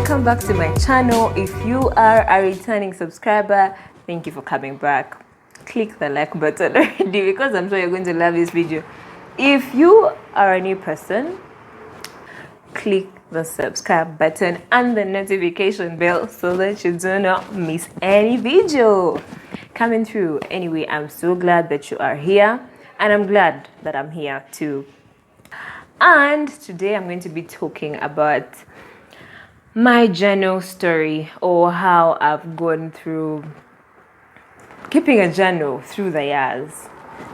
welcome back to my channel. If you are a returning subscriber, thank you for coming back. Click the like button already because I'm sure you're going to love this video. If you are a new person, click the subscribe button and the notification bell so that you do not miss any video coming through. Anyway, I'm so glad that you are here, and I'm glad that I'm here too. And today I'm going to be talking about my journal story, or how I've gone through keeping a journal through the years.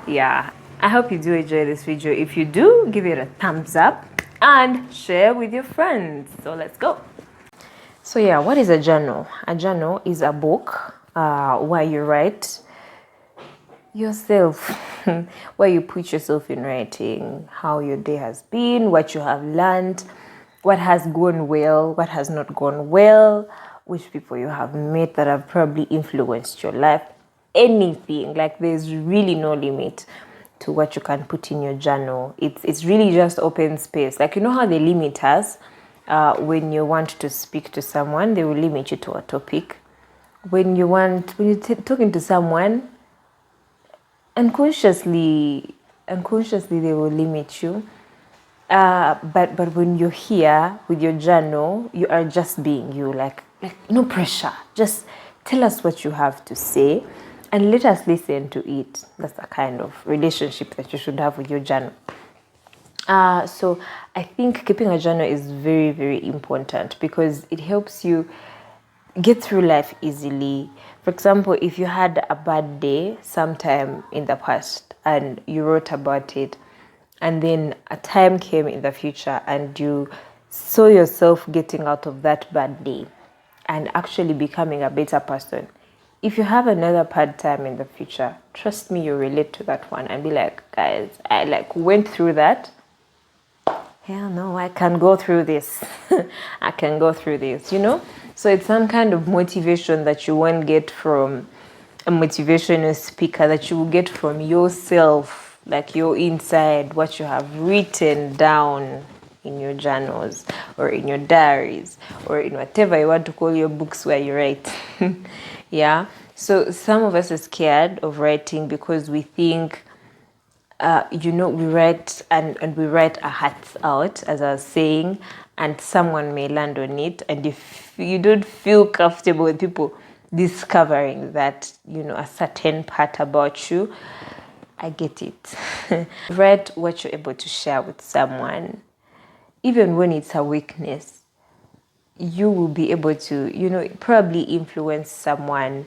Yeah, I hope you do enjoy this video. If you do, give it a thumbs up and share with your friends. So let's go. So yeah, what is a journal? A journal is a book where you write yourself, where you put yourself in writing how your day has been, what you have learned, what has gone well, what has not gone well, which people you have met that have probably influenced your life, anything. Like, there's really no limit to what you can put in your journal. It's really just open space. Like, you know how they limit us when you want to speak to someone, they will limit you to a topic. When you're talking to someone, unconsciously they will limit you. But when you're here with your journal, you are just being you, like no pressure. Just tell us what you have to say and let us listen to it. That's the kind of relationship that you should have with your journal. So I think keeping a journal is very, very important because it helps you get through life easily. For example, if you had a bad day sometime in the past and you wrote about it, and then a time came in the future and you saw yourself getting out of that bad day and actually becoming a better person. If you have another bad time in the future, trust me, you relate to that one and be like, guys, I went through that. Hell no, I can go through this. I can go through this, So it's some kind of motivation that you won't get from a motivational speaker, that you will get from yourself. Like your inside, what you have written down in your journals or in your diaries or in whatever you want to call your books where you write. Yeah. So some of us are scared of writing because we think, we write and we write our hearts out, as I was saying, and someone may land on it. And if you don't feel comfortable with people discovering that, a certain part about you, I get it. Write what you're able to share with someone. Even when it's a weakness, you will be able to, probably influence someone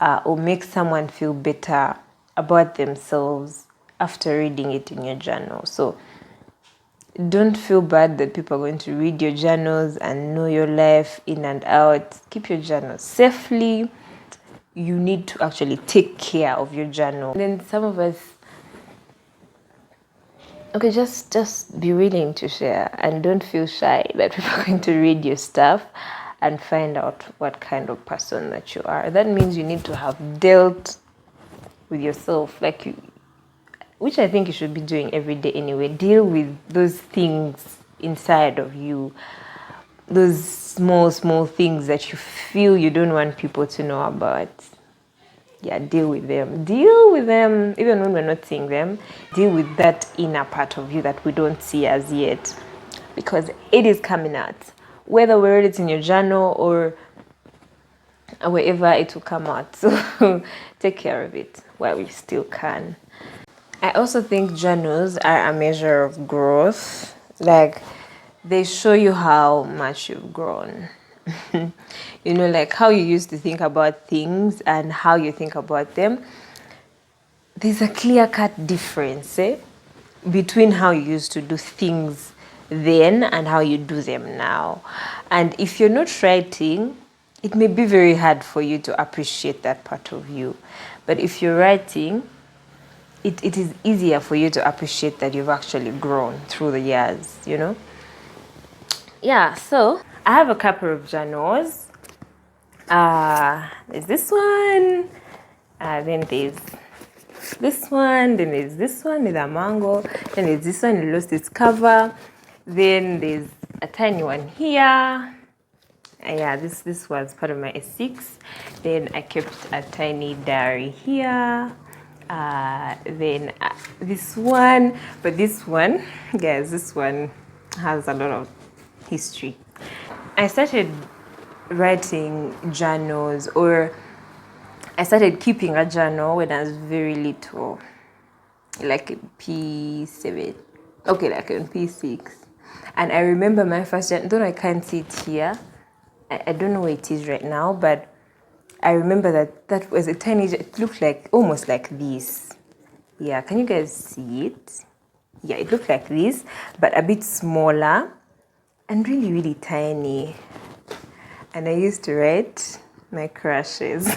or make someone feel better about themselves after reading it in your journal. So don't feel bad that people are going to read your journals and know your life in and out. Keep your journal safely. You need to actually take care of your journal. And then some of us, okay, just be willing to share and don't feel shy that people are going to read your stuff and find out what kind of person that you are. That means you need to have dealt with yourself, which I think you should be doing every day anyway. Deal with those things inside of you, those small things that you feel you don't want people to know about. Yeah, deal with them, even when we're not seeing them. Deal with that inner part of you that we don't see as yet, because it is coming out, whether we read it in your journal or wherever it will come out. So take care of it while we still can. I also think journals are a measure of growth. Like, they show you how much you've grown. Like how you used to think about things and how you think about them. There's a clear-cut difference between how you used to do things then and how you do them now. And if you're not writing, it may be very hard for you to appreciate that part of you. But if you're writing, it is easier for you to appreciate that you've actually grown through the years, Yeah, so I have a couple of journals. There's this one, then there's this one, then there's this one with a mango, then there's this one, it lost its cover, then there's a tiny one here, yeah, this was part of my S6. Then I kept a tiny diary here. Then this one, but this one, guys, this one has a lot of history. I started writing journals, or I started keeping a journal when I was very little, like in P7, okay, like in P6. And I remember my first journal, though I can't see it here, I don't know where it is right now, but I remember that was a tiny, it looked like, almost like this. Yeah, can you guys see it? Yeah, it looked like this, but a bit smaller and really, really tiny. And I used to write my crushes.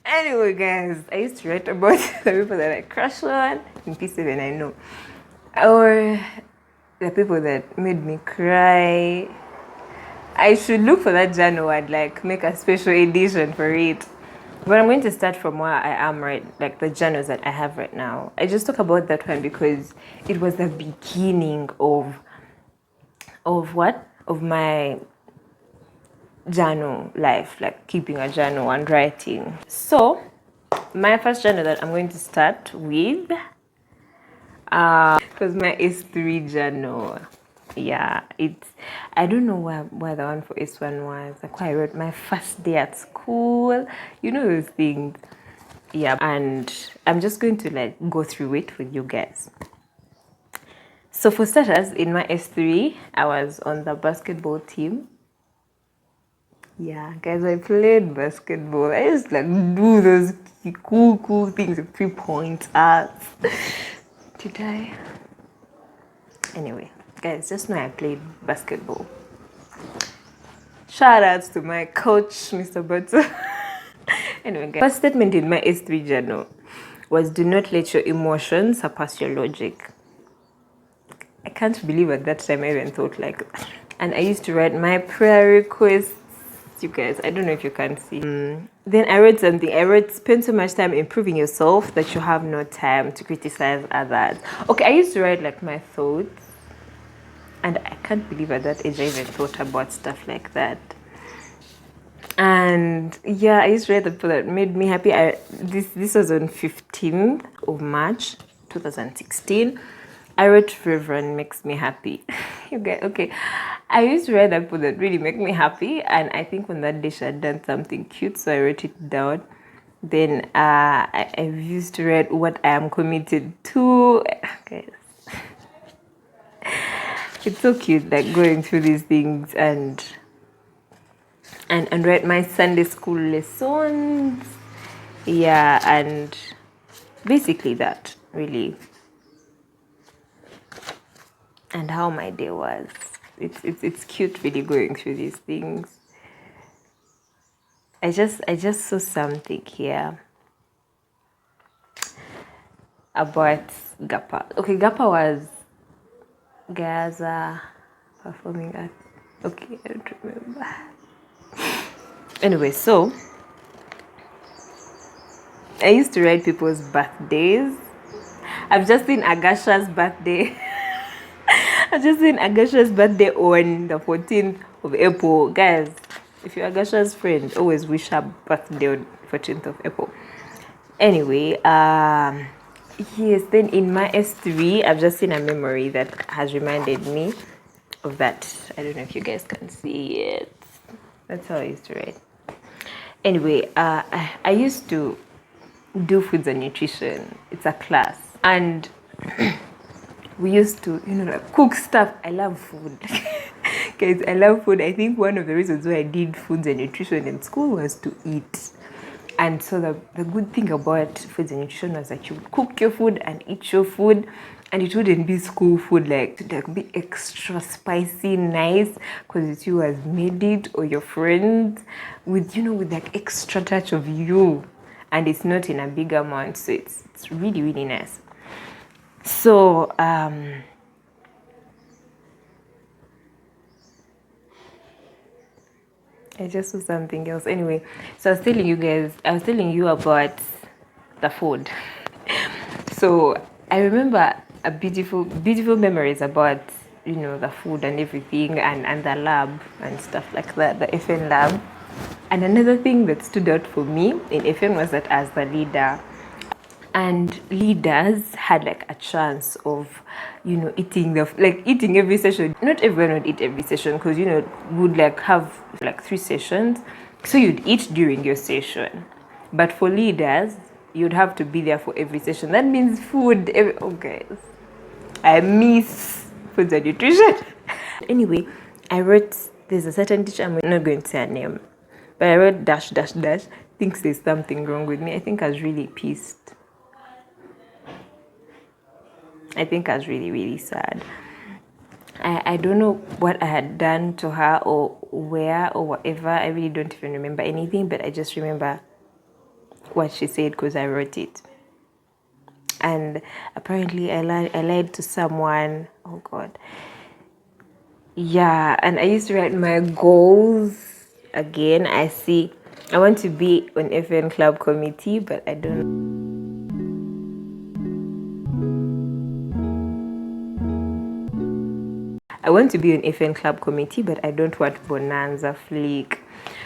Anyway, guys, I used to write about the people that I crush on in P7, I know. Or the people that made me cry. I should look for that journal and like make a special edition for it. But I'm going to start from where I am right, like the journals that I have right now. I just talk about that one because it was the beginning of what? Of my journal life, like keeping a journal and writing. So my first journal that I'm going to start with was my S3 journal. Yeah, it's, I don't know where the one for S1 was. Like why I wrote my first day at school, you know, those things. Yeah, and I'm just going to like go through it with you guys. So for starters, in my S3, I was on the basketball team. Yeah, guys, I played basketball. I used to like do those cool things, 3-pointers. Did I? Anyway, guys, just know I played basketball. Shout outs to my coach, Mr. Butler. Anyway, guys, first statement in my S3 journal was, do not let your emotions surpass your logic. I can't believe at that time I even thought like that. And I used to write my prayer requests. You guys, I don't know if you can see. Then I wrote something. I wrote, spend so much time improving yourself that you have no time to criticize others. Okay, I used to write like my thoughts. And I can't believe at that age I even thought about stuff like that. And yeah, I used to write the people that made me happy. This was on 15th of March 2016. I wrote Reverend makes me happy. You get okay. I used to write the people that really make me happy, and I think on that day she had done something cute, so I wrote it down. Then I used to write what I am committed to. Okay. It's so cute, like going through these things and write my Sunday school lessons. Yeah, and basically that really. And how my day was. It's cute really going through these things. I just saw something here about Gappa. Okay, Gappa was Gaza performing at, okay, I don't remember. Anyway, so I used to write people's birthdays. I've just seen Agasha's birthday. I've just seen Agasha's birthday on the 14th of April. Guys, if you're Agasha's friend, always wish her birthday on 14th of April. Anyway, yes, then in my S3, I've just seen a memory that has reminded me of that. I don't know if you guys can see it. That's how I used to write. Anyway, I used to do foods and nutrition. It's a class. And we used to, like cook stuff. I love food. Guys, I love food. I think one of the reasons why I did foods and nutrition in school was to eat. And so the good thing about foods and nutrition was that you would cook your food and eat your food, and it wouldn't be school food, like it would be extra spicy, nice, because it's you who has made it or your friends, with with like extra touch of you, and it's not in a big amount, so it's really, really nice. So I just saw something else. Anyway, so I was telling you about the food. So I remember a beautiful memories about the food and everything, and the lab and stuff like that, the FN lab. And another thing that stood out for me in FN was that as the leader, and leaders had like a chance of eating every session. Not everyone would eat every session, because would like have like 3 sessions, so you'd eat during your session. But for leaders, you'd have to be there for every session. That means food oh guys, I miss food and nutrition. Anyway, I wrote, there's a certain teacher, I'm not going to say her name, but I wrote dash dash dash, thinks there's something wrong with me. I think I was really pissed. I think I was really, really sad. I don't know what I had done to her or where or whatever. I really don't even remember anything, but I just remember what she said because I wrote it. And apparently I lied to someone. Oh God. Yeah, and I used to write my goals again. I want to be on FN club committee, but I don't know. I want to be on FN club committee, but I don't want Bonanza Flick.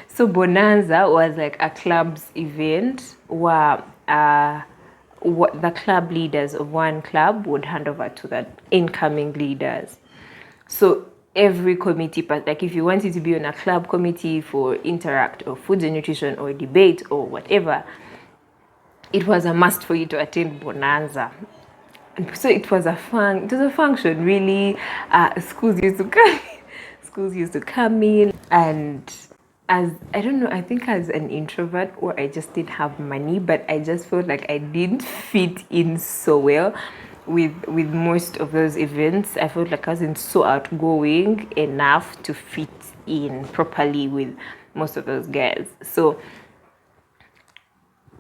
So Bonanza was like a club's event where what the club leaders of one club would hand over to the incoming leaders. So every committee, like if you wanted to be on a club committee for Interact or Foods and Nutrition or Debate or whatever, it was a must for you to attend Bonanza. So it was a function really. Schools used to come in, and as I don't know, I think as an introvert, or I just didn't have money, but I just felt like I didn't fit in so well with most of those events. I felt like I wasn't so outgoing enough to fit in properly with most of those guys. So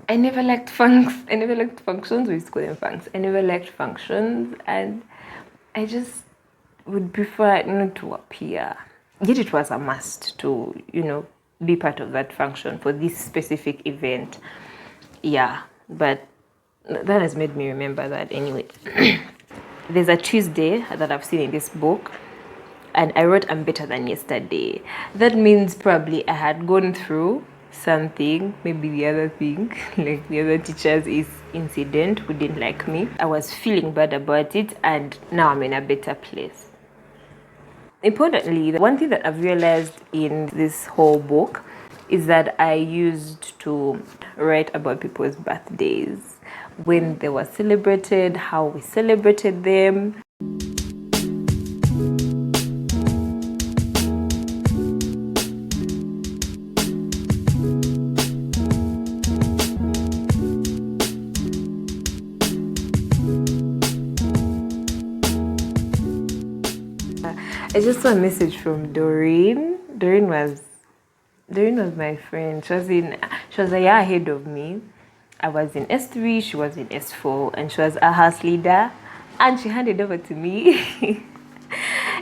I never liked functions. We used to call them funks. I never liked functions, and I just would prefer not to appear. Yet it was a must to, be part of that function for this specific event. Yeah, but that has made me remember that anyway. There's a Tuesday that I've seen in this book, and I wrote, I'm better than yesterday. That means probably I had gone through something, maybe the other thing, like the other teacher's incident who didn't like me. I was feeling bad about it, and now I'm in a better place. Importantly, the one thing that I've realized in this whole book is that I used to write about people's birthdays, when they were celebrated, how we celebrated them. I just saw a message from Doreen. Doreen was my friend. She was a year ahead of me. I was in S3, she was in S4, and she was a house leader, and she handed over to me.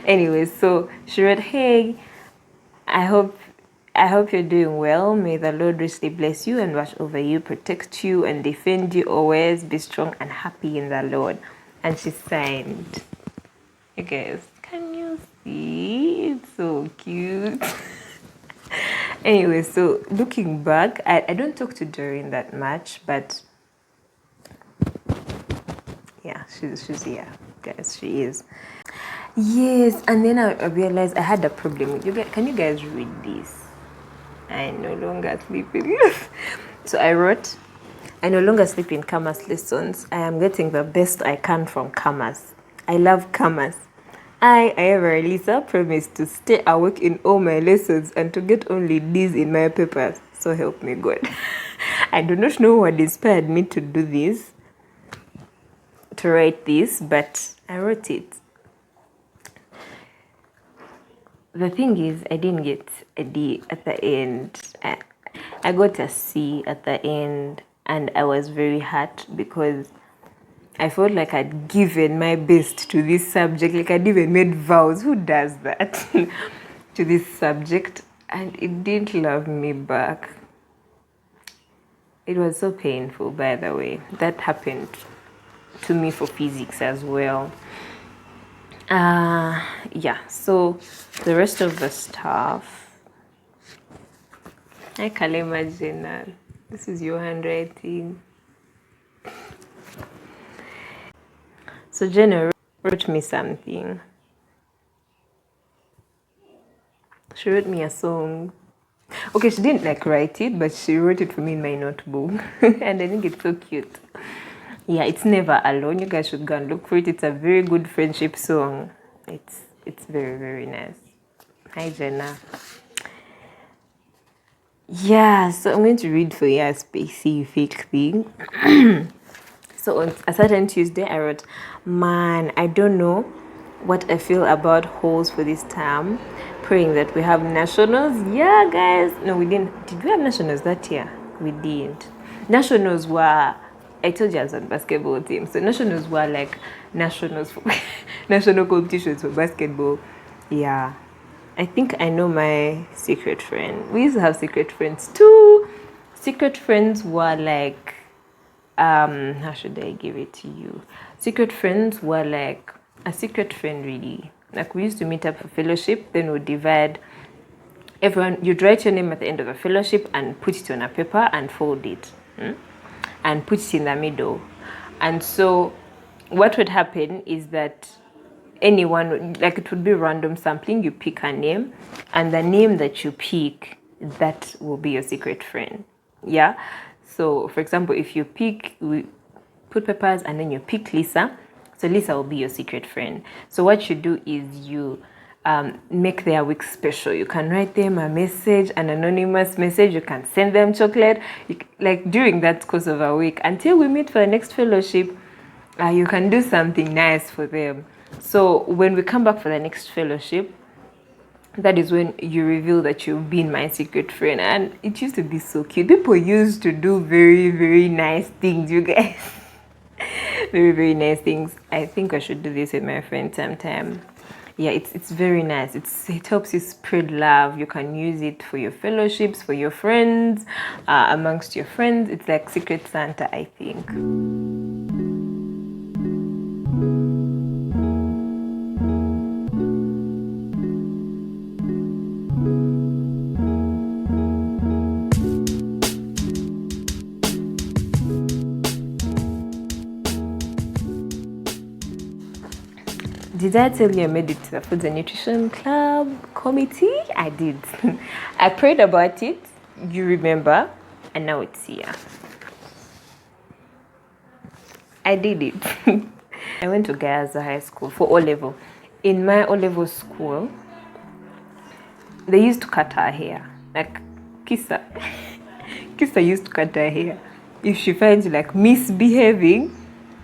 Anyway, so she wrote, hey, I hope you're doing well. May the Lord richly bless you and watch over you, protect you, and defend you always. Be strong and happy in the Lord. And she signed. You guys, can you see? It's so cute. Anyway, so looking back, I don't talk to Doreen that much, but yeah, she's here, guys. She is. Yes, and then I realized I had a problem. Can you guys read this? I no longer sleep in. So I wrote, I no longer sleep in Kama's lessons. I am getting the best I can from Kama's. I love Kama's. I, Eva Elisa, promise to stay awake in all my lessons and to get only D's in my papers. So help me God. I do not know what inspired me to do this, to write this, but I wrote it. The thing is, I didn't get a D at the end. I got a C at the end, and I was very hurt because I felt like I'd given my best to this subject, like I'd even made vows. Who does that? To this subject, and it didn't love me back. It was so painful, by the way. That happened to me for physics as well. Yeah, so the rest of the stuff, I can imagine that. This is your handwriting. So Jenna wrote me something. She wrote me a song. Okay, she didn't like write it, but she wrote it for me in my notebook. And I think it's so cute. Yeah, it's Never Alone. You guys should go and look for it. It's a very good friendship song. It's very, very nice. Hi, Jenna. Yeah, so I'm going to read for you a specific thing. So on a certain Tuesday, I wrote, man, I don't know what I feel about holes for this term. Praying that we have nationals. Yeah, guys. No, we didn't. Did we have nationals that year? We didn't. Nationals were, I told you I was on basketball team. So nationals were like nationals for national competitions for basketball. Yeah. I think I know my secret friend. We used to have secret friends too. Secret friends were like, how should I give it to you? Secret friends were like a secret friend, really. Like, we used to meet up for fellowship, then we'd divide. Everyone, you'd write your name at the end of a fellowship and put it on a paper and fold it, and put it in the middle. And so what would happen is that anyone, like, it would be random sampling. You pick a name, and the name that you pick, that will be your secret friend. Yeah. So for example, if you pick, we put papers, and then you pick Lisa, so Lisa will be your secret friend. So what you do is you make their week special. You can write them a message, an anonymous message. You can send them chocolate, like during that course of a week until we meet for the next fellowship. You can do something nice for them. So when we come back for the next fellowship, that is when you reveal that you've been my secret friend. And it used to be so cute. People used to do very, very nice things, you guys. Very, very nice things. I think I should do this with my friend sometime. Yeah, it's very nice. It helps you spread love. You can use it for your fellowships, for your friends, amongst your friends. It's like Secret Santa, I think. Did I tell you I made it to the Food and Nutrition Club committee? I did. I prayed about it, you remember, and now it's here. I did it. I went to Gaza High School for O-level. In my O-level school, they used to cut her hair. Like, Kisa used to cut her hair. If she finds you like misbehaving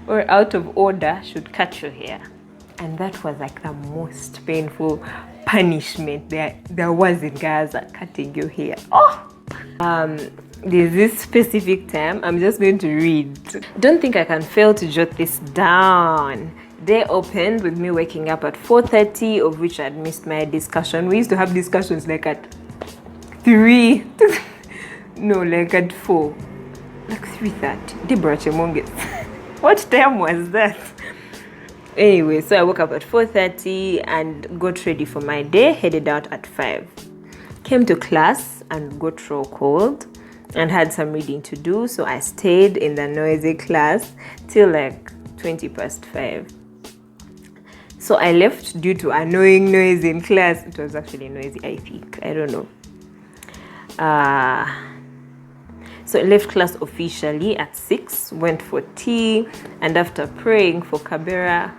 or out of order, she would cut your hair. And that was like the most painful punishment there was in Gaza, cutting your hair. There's this specific time. I'm just going to read. Don't think I can fail to jot this down. Day opened with me waking up at 4:30, of which I'd missed my discussion. We used to have discussions like at 3. No, like at 4. Like 3:30. Deborah Chemonges. What time was that? Anyway, so I woke up at 4:30 and got ready for my day, headed out at 5. Came to class and got roll called and had some reading to do, so I stayed in the noisy class till like 5:20. So I left due to annoying noise in class. It was actually noisy, I think. I don't know. So I left class officially at 6, went for tea, and after praying for Kabera,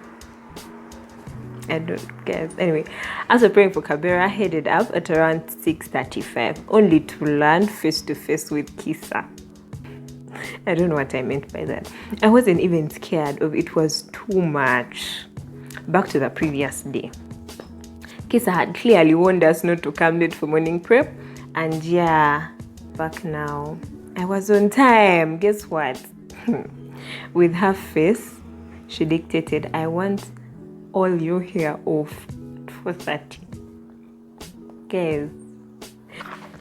I don't guess. Anyway, after praying for Kabera, headed up at around 6:35, only to land face to face with Kisa. I don't know what I meant by that. I wasn't even scared of it. Was too much. Back to the previous day. Kisa had clearly warned us not to come late for morning prep, and yeah, back now. I was on time. Guess what? With her face, she dictated, I want all your hair off at 4:30. Guys,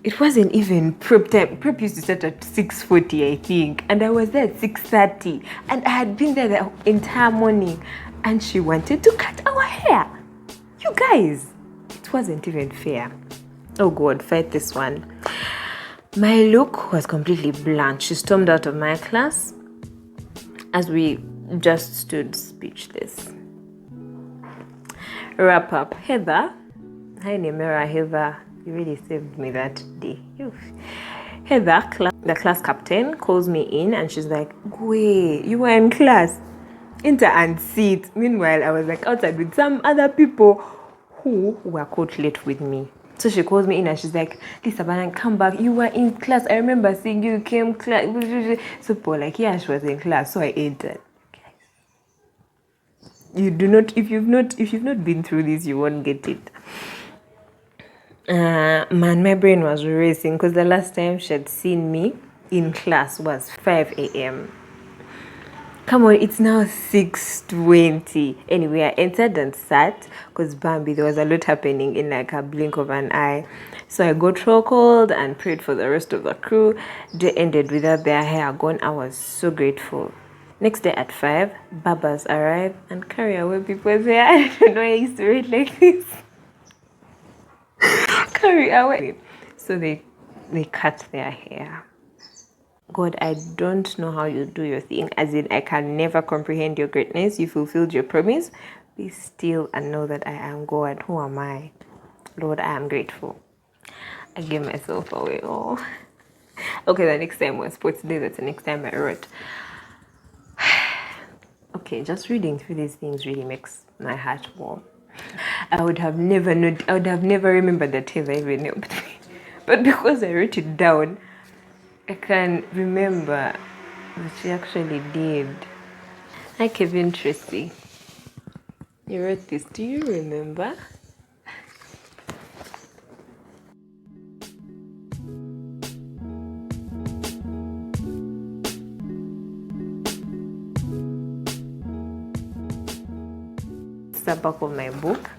it wasn't even prep time. Prep used to start at 6:40, I think. And I was there at 6:30. And I had been there the entire morning. And she wanted to cut our hair. You guys, it wasn't even fair. Oh God, fight this one. My look was completely blank. She stormed out of my class as we just stood speechless. Wrap up. Heather. Hi, Nemera. Heather. You really saved me that day. Heather, the class captain, calls me in and she's like, "Wait, you were in class? Enter and sit." Meanwhile, I was like outside with some other people who were caught late with me. So she calls me in and she's like, "Lisa Banan, come back. You were in class. I remember seeing you came class." So Paul, like, yeah, she was in class. So I entered. You do not, if you've not been through this, you won't get it. Man, my brain was racing because the last time she had seen me in class was 5 a.m. Come on, it's now 6:20. Anyway, I entered and sat because Bambi, there was a lot happening in like a blink of an eye. So I got roll called and prayed for the rest of the crew. They ended without their hair gone. I was so grateful. Next day at 5, barbers arrive and carry away people's hair. I don't know why I used to read like this. Carry away. So they cut their hair. God, I don't know how you do your thing. As in, I can never comprehend your greatness. You fulfilled your promise. Be still and know that I am God. Who am I? Lord, I am grateful. I gave myself away. Oh. Okay, the next time was sports day. That's the next time I wrote. Okay, just reading through these things really makes my heart warm. I would have never remembered that Taylor even helped me. But because I wrote it down, I can remember that she actually did. Hi, Kevin Tracy. You wrote this. Do you remember? It's the back of my book,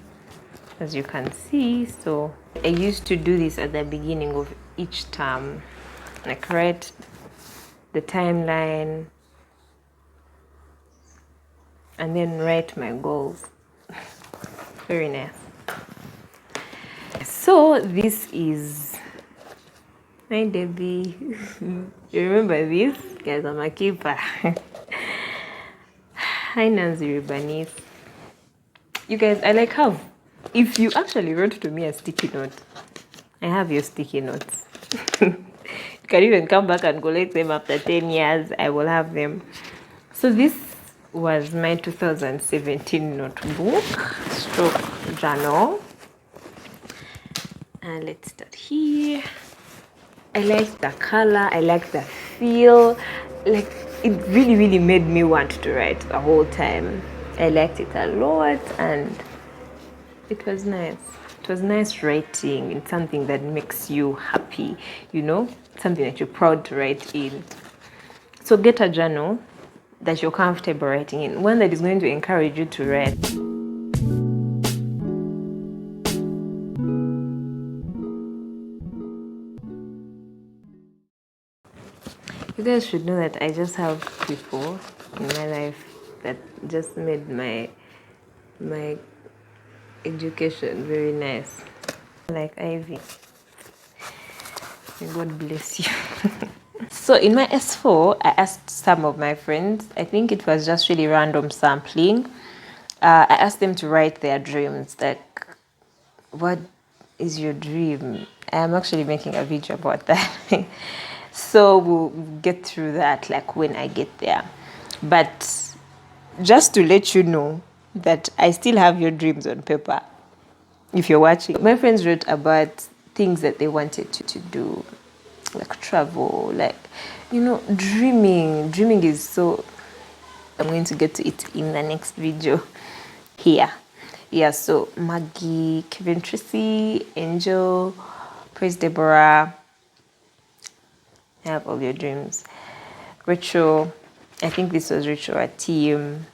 as you can see. So I used to do this at the beginning of each term, like write the timeline and then write my goals. Very nice. So this is my Debbie. You remember this? Guys, I'm a keeper. Hi, Nancy Ribanis. You guys, I like how if you actually wrote to me a sticky note, I have your sticky notes. You can even come back and collect them after 10 years. I will have them. So this was my 2017 notebook stroke journal. And let's start here. I like the color. I like the feel. Like, it really, really made me want to write the whole time. I liked it a lot and it was nice. It was nice writing in something that makes you happy, you know, something that you're proud to write in. So get a journal that you're comfortable writing in, one that is going to encourage you to write. You guys should know that I just have people in my life that just made my education very nice. Like Ivy. May God bless you. So in my S4, I asked some of my friends, I think it was just really random sampling. I asked them to write their dreams. Like, what is your dream? I am actually making a video about that. So we'll get through that like when I get there. But just to let you know that I still have your dreams on paper. If you're watching, my friends wrote about things that they wanted to do, like travel, like, you know, dreaming. Dreaming is so, I'm going to get to it in the next video here. Yeah, so Maggie, Kevin Tracy, Angel, Praise Deborah, I have all your dreams. Rachel, I think this was Rachel at team.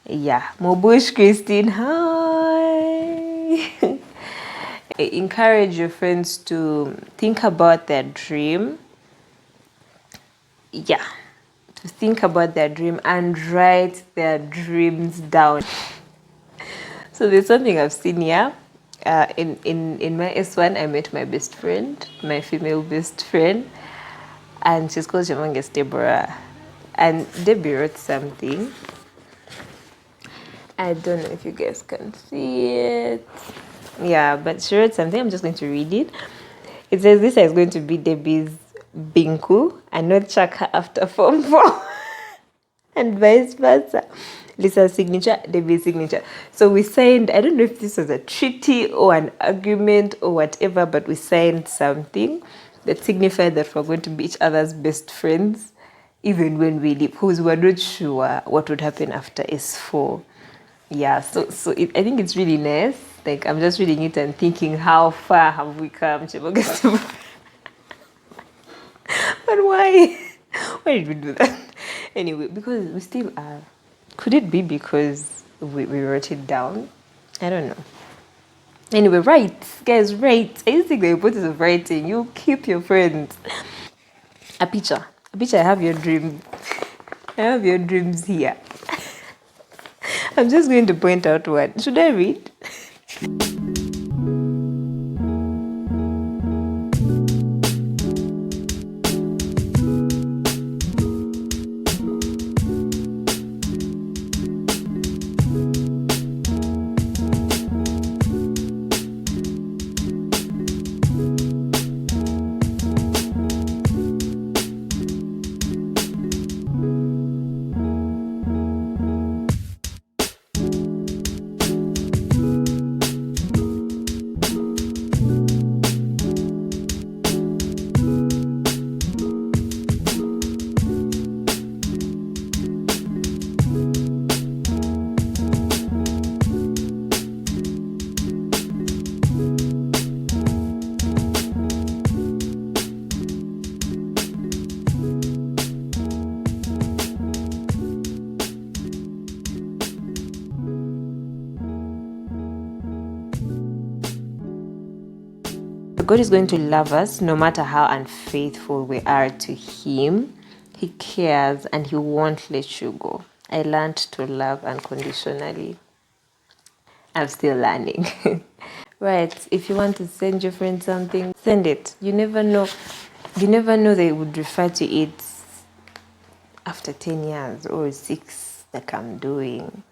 Yeah, Mobush Christine, hi. Encourage your friends to think about their dream. Yeah, to think about their dream and write their dreams down. So there's something I've seen here. In my S1, I met my best friend, my female best friend, and she's called Jamangest Deborah. And Debbie wrote something. I don't know if you guys can see it. Yeah, but she wrote something. I'm just going to read it. It says this is going to be Debbie's Binku and not Chaka after Form 4. And vice versa. Lisa's signature, Debbie's signature. So we signed, I don't know if this was a treaty or an agreement or whatever, but we signed something that signified that we're going to be each other's best friends, even when we leave, because we're not sure what would happen after S4. Yeah, so I think it's really nice. Like, I'm just reading it and thinking, how far have we come? But why? Why did we do that? Anyway, because we still are. Could it be because we wrote it down? I don't know. Anyway, write. Guys, write. I think the importance of writing. You keep your friends. A picture. A picture, I have your dream. I have your dreams here. I'm just going to point out one. Should I read? God is going to love us no matter how unfaithful we are to Him. He cares and He won't let you go. I learned to love unconditionally. I'm still learning. Right, if you want to send your friend something, send it. You never know. You never know they would refer to it after 10 years or 6, like I'm doing.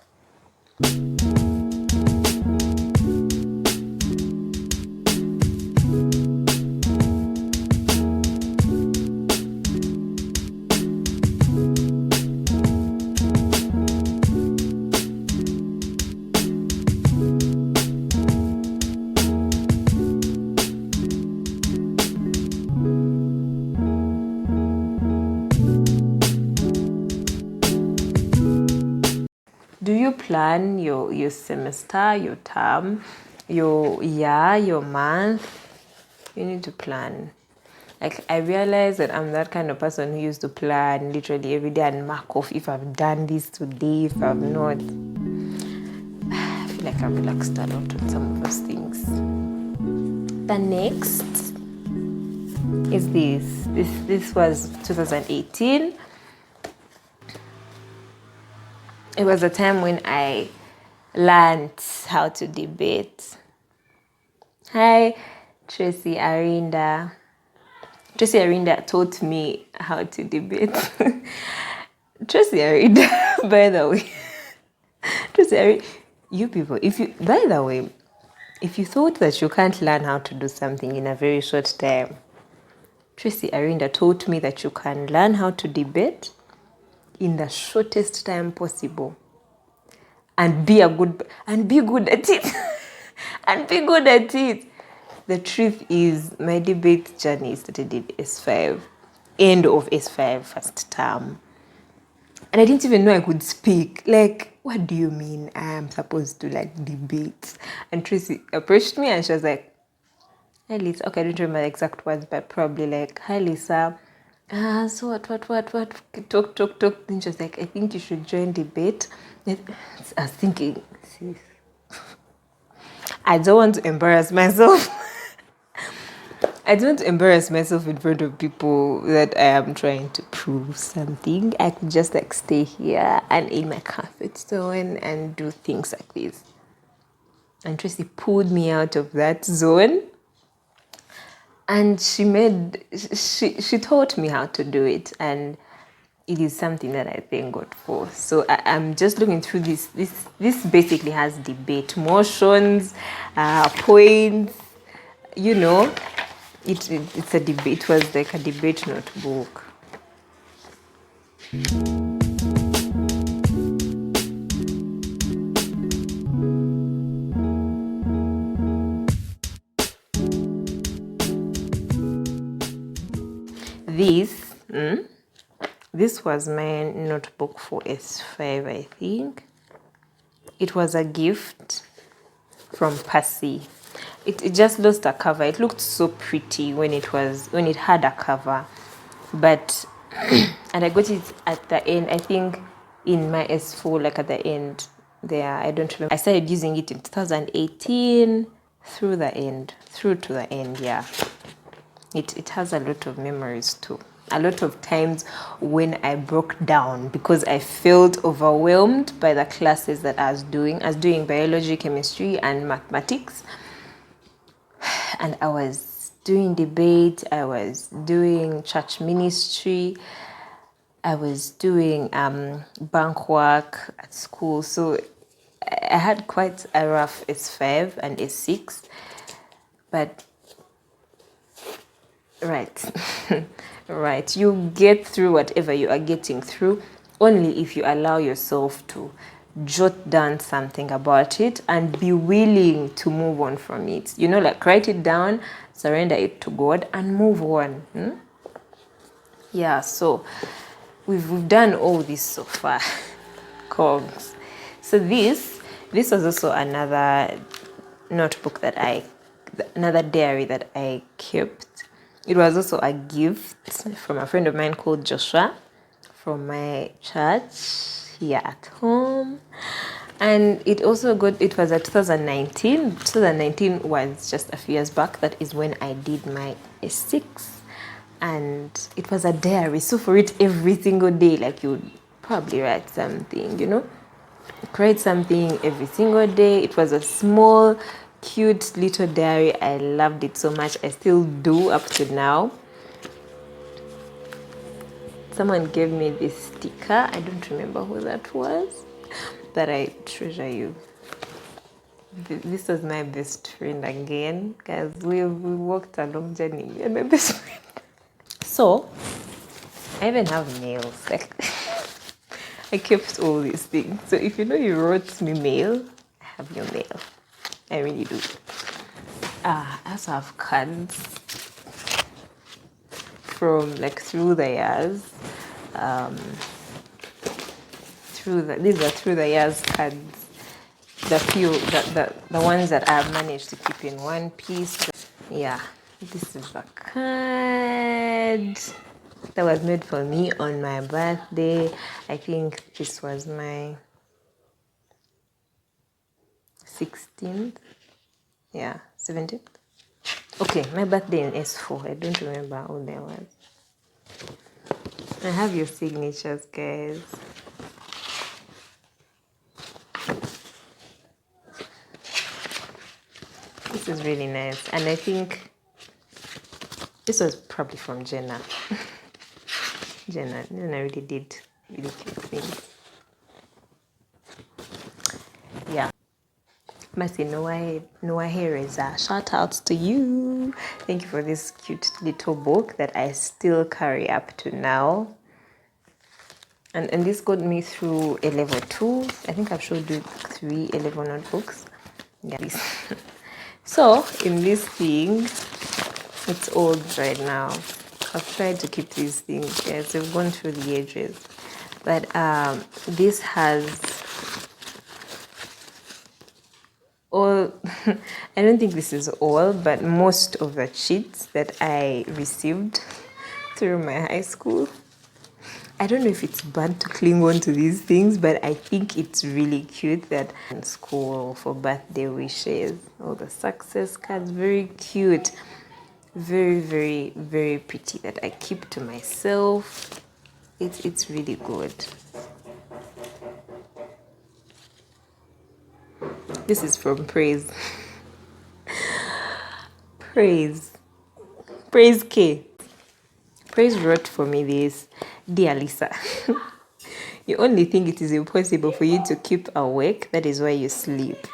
Do you plan your semester, your term, your year, your month? You need to plan. Like, I realize that I'm that kind of person who used to plan literally every day and mark off if I've done this today, if I've not. I feel like I've relaxed a lot on some of those things. The next is this. This was 2018. It was a time when I learned how to debate. Hi, Tracy Arinda. Tracy Arinda taught me how to debate. Tracy Arinda, by the way. Tracy Arinda, you people, by the way, if you thought that you can't learn how to do something in a very short time, Tracy Arinda taught me that you can learn how to debate in the shortest time possible and be good at it. And be good at it. The truth is, my debate journey started in S5, end of S5 first term. And I didn't even know I could speak. Like, what do you mean I'm supposed to debate? And Tracy approached me and she was like, "Hi Lisa," okay, I don't remember the exact words, but probably like, "Hi Lisa, so what, talk. Then she was like, "I think you should join debate." I was thinking, sis, I don't want to embarrass myself. I don't embarrass myself in front of people that I am trying to prove something. I could just stay here and in my comfort zone and do things like this. And Tracy pulled me out of that zone. And she taught me how to do it. And it is something that I thank God for. So I'm just looking through this. This basically has debate motions, points. You know, it's a debate. It was like a debate notebook. This was my notebook for S5, I think. It was a gift from Percy. It just lost a cover. It looked so pretty when it had a cover, but and I got it at the end. I think in my S4, like at the end there. I don't remember. I started using it in 2018 through to the end. Yeah, it has a lot of memories too. A lot of times when I broke down because I felt overwhelmed by the classes that I was doing. I was doing biology, chemistry, and mathematics. And I was doing debate, I was doing church ministry, I was doing bank work at school. So I had quite a rough S5 and S6. But right. Right, you get through whatever you are getting through only if you allow yourself to jot down something about it and be willing to move on from it. You know, like write it down, surrender it to God, and move on. Yeah, so we've done all this so far. Cogs. So this was also another notebook another diary that I kept. It was also a gift from a friend of mine called Joshua from my church here at home. And it was at 2019. 2019 was just a few years back. That is when I did my S6. And it was a diary. So for it, every single day, like you'd probably write something, you know? Write something every single day. It was a small, cute little diary. I loved it so much. I still do up to now. Someone gave me this sticker. I don't remember who that was, but I treasure you. This was my best friend again, guys. We walked a long journey, me and my best friend. So I even have nails. Like I kept all these things. So if you know you wrote me mail, I have your mail. I really do. I also have cards from like through the years. These are through the years cards. The ones that I've managed to keep in one piece. Yeah, this is a card that was made for me on my birthday. I think this was my 16th. Yeah, 17th. Okay, my birthday in S4. I don't remember how there was. I have your signatures, guys. This is really nice. And I think this was probably from Jenna. Jenna really did really cute things. Yeah. Mercy Noah Reza, shout out to you. Thank you for this cute little book that I still carry up to now. And this got me through A level 2. I think I've showed you 3 A level notebooks. Yeah. So in this thing, it's old right now. I've tried to keep these things, guys. They've gone through the edges. But this has all, I don't think this is all, but most of the cheats that I received through my high school. I don't know if it's bad to cling on to these things, but I think it's really cute that in school for birthday wishes, all the success cards, very cute. Very, very, very pretty that I keep to myself. It's really good. This is from Praise. Praise. Praise K. Praise wrote for me this. Dear Lisa, you only think it is impossible for you to keep awake. That is why you sleep.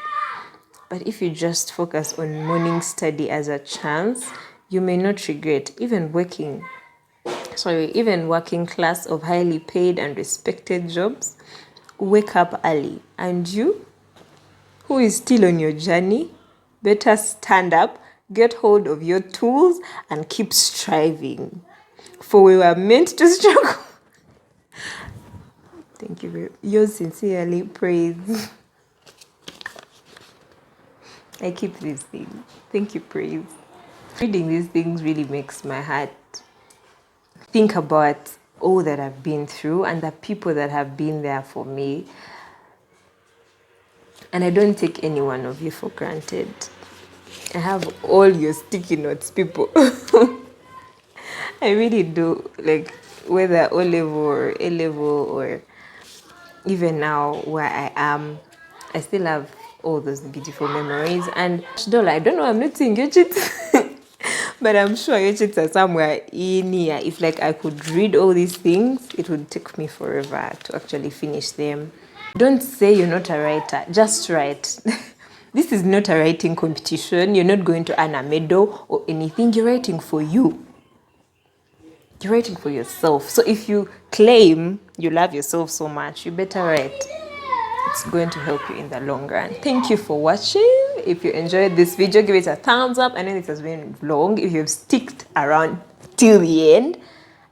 But if you just focus on morning study as a chance, you may not regret even working class of highly paid and respected jobs. Wake up early. And you, who is still on your journey, better stand up, get hold of your tools, and keep striving. For we were meant to struggle. Thank you very much. Yours sincerely, Praise. I keep these things. Thank you, Praise. Reading these things really makes my heart think about all that I've been through and the people that have been there for me. And I don't take any one of you for granted. I have all your sticky notes, people. I really do. Like, whether O level or A level or even now where I am, I still have all those beautiful memories. And I don't know, I'm not saying your cheats, but I'm sure your cheats are somewhere in here. If like I could read all these things, it would take me forever to actually finish them. Don't say you're not a writer, just write. This is not a writing competition. You're not going to earn a medal or anything. You're writing for you. You're writing for yourself. So if you claim you love yourself so much, you better write. It's going to help you in the long run. Thank you for watching. If you enjoyed this video, give it a thumbs up. I know this has been long. If you've sticked around till the end,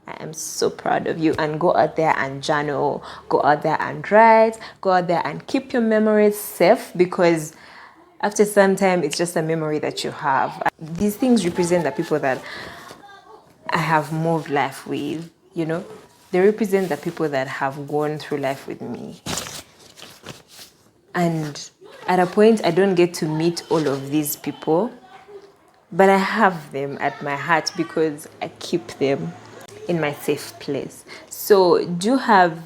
I am so proud of you. And go out there and journal. Go out there and write. Go out there and keep your memories safe, because after some time, it's just a memory that you have. These things represent the people that I have moved life with, you know. They represent the people that have gone through life with me. And at a point, I don't get to meet all of these people, but I have them at my heart because I keep them in my safe place. So do have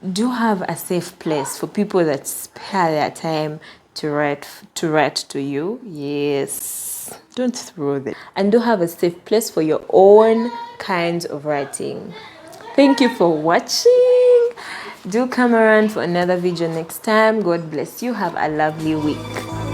a safe place for people that spare their time to write to you. Yes. Don't throw them. And do have a safe place for your own kinds of writing. Thank you for watching. Do come around for another video next time. God bless you. Have a lovely week.